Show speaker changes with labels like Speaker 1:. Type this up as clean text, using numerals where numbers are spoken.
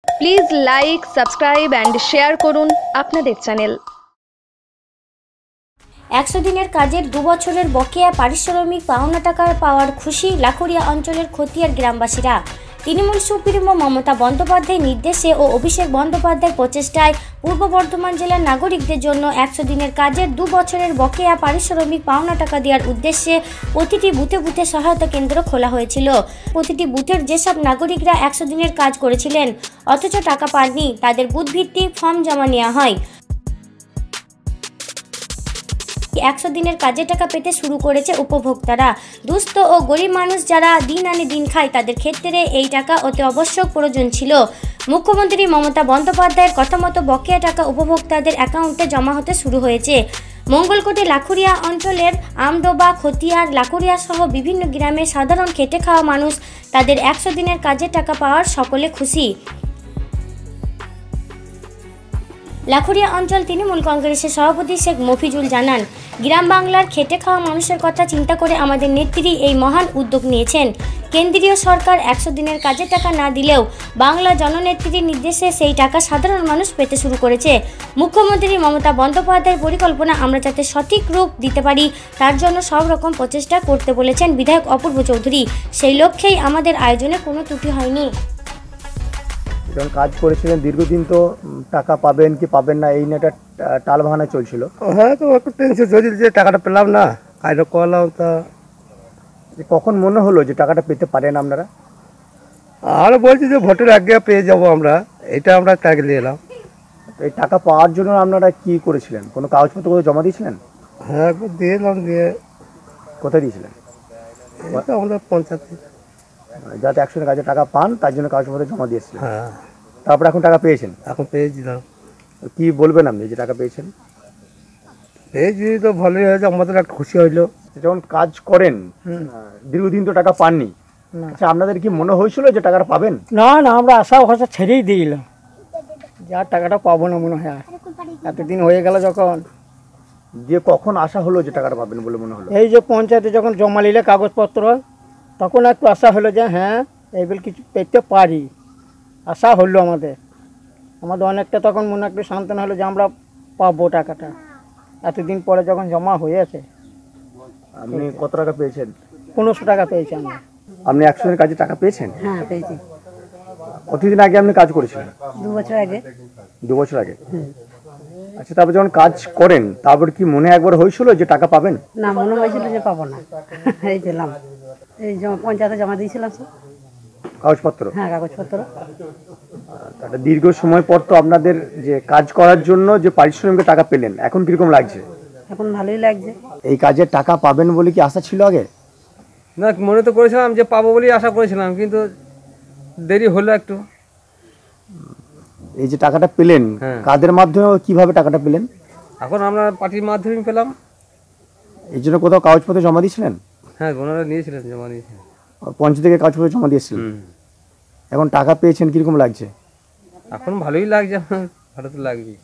Speaker 1: Please like, subscribe and share করুন আপনাদের channel.
Speaker 2: 100 দিনের কাজের 2 বছরের বকেয়া পারিশ্রমিক পাওনা টাকা পাওয়ার খুশি লাখুরিয়া অঞ্চলের খতিয়ার গ্রামবাসীরা। তৃণমূল সুপ্রিমো মমতা বন্দ্যোপাধ্যায়ের নির্দেশে ও অভিষেক বন্দ্যোপাধ্যায়ের প্রচেষ্টায় পূর্ব বর্ধমান জেলার নাগরিকদের জন্য 100 দিনের কাজের 2 বছরের বকেয়া পারিশ্রমিক পাওনা টাকা দেওয়ার উদ্দেশ্যে প্রতিটি বুথে বুথে সহায়তা কেন্দ্র খোলা হয়েছিল। প্রতিটি বুথের যেসব নাগরিকরা 100 দিনের কাজ করেছিলেন অথচ টাকা পাননি, তাদের বুথ ভিত্তিক ফর্ম জমা নেওয়া হয়। 100 দিনের কাজের টাকা পেতে শুরু করেছে উপভোক্তারা। দুস্থ ও গরিব মানুষ যারা দিন আনে দিন খায় তাদের ক্ষেত্রে এই টাকা অতি আবশ্যক প্রয়োজন ছিল। মুখ্যমন্ত্রী মমতা বন্দ্যোপাধ্যায়ের কথা মতো বকেয়া টাকা উপভোক্তাদের অ্যাকাউন্টে জমা হতে শুরু হয়েছে। মঙ্গলকোটে লাখুরিয়া অঞ্চলের আমডোবা, খতিয়ার, লাখুরিয়া সহ বিভিন্ন গ্রামে সাধারণ খেটে খাওয়া মানুষ তাদের 100 দিনের কাজের টাকা পাওয়ার সকলে খুশি। লাখুরিয়া অঞ্চল তৃণমূল কংগ্রেসের সভাপতি শেখ মফিজুল জানান, গ্রাম বাংলার খেটে খাওয়া মানুষের কথা চিন্তা করে আমাদের নেত্রী এই মহান উদ্যোগ নিয়েছেন। কেন্দ্রীয় সরকার 100 দিনের কাজের টাকা না দিলেও বাংলা জননেত্রীর নির্দেশে সেই টাকা সাধারণ মানুষ পেতে শুরু করেছে। মুখ্যমন্ত্রী মমতা বন্দ্যোপাধ্যায়ের পরিকল্পনা আমরা যাতে সঠিক রূপ দিতে পারি তার জন্য সব রকম প্রচেষ্টা করতে বলেছেন বিধায়ক অপূর্ব চৌধুরী। সেই লক্ষ্যেই আমাদের আয়োজনে কোনো ত্রুটি হয়নি।
Speaker 3: যখন কাজ করেছিলেন দীর্ঘদিন তো টাকা পাবেন কি পাবেন না এই নিয়ে একটা টালবাহানা চলছিল।
Speaker 4: হ্যাঁ, তো একটু টেনশন চলছিল যে টাকাটা পেলাম না, কাজটা করলাম। তা
Speaker 3: কখন মনে হলো যে টাকাটা পেতে পারেন আপনারা?
Speaker 4: আর বলছি যে ভোটের আগে পেয়ে যাব আমরা, এটা আমরা টার্গেট নিয়ে এলাম।
Speaker 3: এই টাকা পাওয়ার জন্য আপনারা কি করেছিলেন? কোনো কাগজপত্র করে জমা দিয়েছিলেন?
Speaker 4: হ্যাঁ, একবার দিয়েলাম। দিয়ে
Speaker 3: কোথায় দিয়েছিলেন?
Speaker 4: এটা আমরা পঞ্চায়েতে,
Speaker 3: যাতে 100 দিনের কাজে টাকা পান তার জন্য কাগজপত্র জমা দিয়েছিলেন।
Speaker 4: হ্যাঁ,
Speaker 3: তারপর এখন টাকা পেয়েছেন?
Speaker 4: এখন পেয়েছিলাম।
Speaker 3: কি বলবেন আপনি যে টাকা পেয়েছেন?
Speaker 4: পেয়েছি তো ভালোই হয়েছে, আমাদের একটা খুশি হইলো।
Speaker 3: যখন কাজ করেন দীর্ঘদিন তো টাকা পাননি, আচ্ছা আপনাদের কি মনে হয়েছিল যে টাকাটা পাবেন?
Speaker 5: না না, আমরা আশা ভরসা ছেড়েই দিলাম, যা টাকাটা পাবো না মনে হয়। এতদিন হয়ে গেল যখন,
Speaker 3: দিয়ে কখন আশা হলো যে টাকাটা পাবেন বলে মনে হলো?
Speaker 5: এই যে পঞ্চায়েতে যখন জমা নিলে কাগজপত্র, তখন একটু আশা হলো যে হ্যাঁ এইবার কিছু পেতে পারি, আশা হলো আমাদের অনেকটা। তখন মনে একটু সান্ত্বনা হলো যে আমরা পাবো টাকাটা। এতদিন পরে যখন জমা হয়েছে।
Speaker 3: আপনি কত টাকা পেয়েছেন?
Speaker 5: 1500 টাকা পেয়েছি আমরা।
Speaker 3: আপনি 100 দিনের কাজে টাকা পেয়েছেন?
Speaker 6: হ্যাঁ, পেয়েছি।
Speaker 3: কতদিন আগে আপনি কাজ করেছিলেন?
Speaker 6: 2 বছর আগে।
Speaker 3: 2 বছর আগে। আচ্ছা, তারপর যখন কাজ করেন তারপর কি মনে একবার হয়েছিল যে টাকা পাবেন?
Speaker 6: না, মনে হয়েছিল যে পাবো না। এই পেলাম, এই পঞ্চায়েতে জমা দিয়েছিলাম সব
Speaker 3: কাগজপত্র।
Speaker 6: হ্যাঁ, কাগজপত্র।
Speaker 3: একটা দীর্ঘ সময় পর তো আপনাদের যে কাজ করার জন্য যে পারিশ্রমিক টাকা পেলেন, এখন কিরকম লাগছে?
Speaker 6: এখন ভালোই লাগছে।
Speaker 3: এই কাজের টাকা পাবেন বলে কি আশা ছিল আগে?
Speaker 7: না, মনে তো করেছিলাম যে পাবো বলেই আশা করেছিলাম, কিন্তু দেরি হলো একটু।
Speaker 3: এই যে টাকাটা পেলেন কাদের মাধ্যমে, কিভাবে টাকাটা পেলেন?
Speaker 7: এখন আমরা পার্টির মাধ্যমে পেলাম।
Speaker 3: এই জন্য কোথাও কাগজপত্র জমা দিয়েছিলেন?
Speaker 7: হ্যাঁ, ওনারা নিয়েছিলেন, জমা নিয়েছিলেন।
Speaker 3: পঞ্চায়েত থেকে কাগজপত্র জমা দিয়েছিলেন। এখন টাকা পেয়েছেন, কিরকম লাগছে?
Speaker 7: এখন ভালোই লাগছে, ভালো তো লাগবে।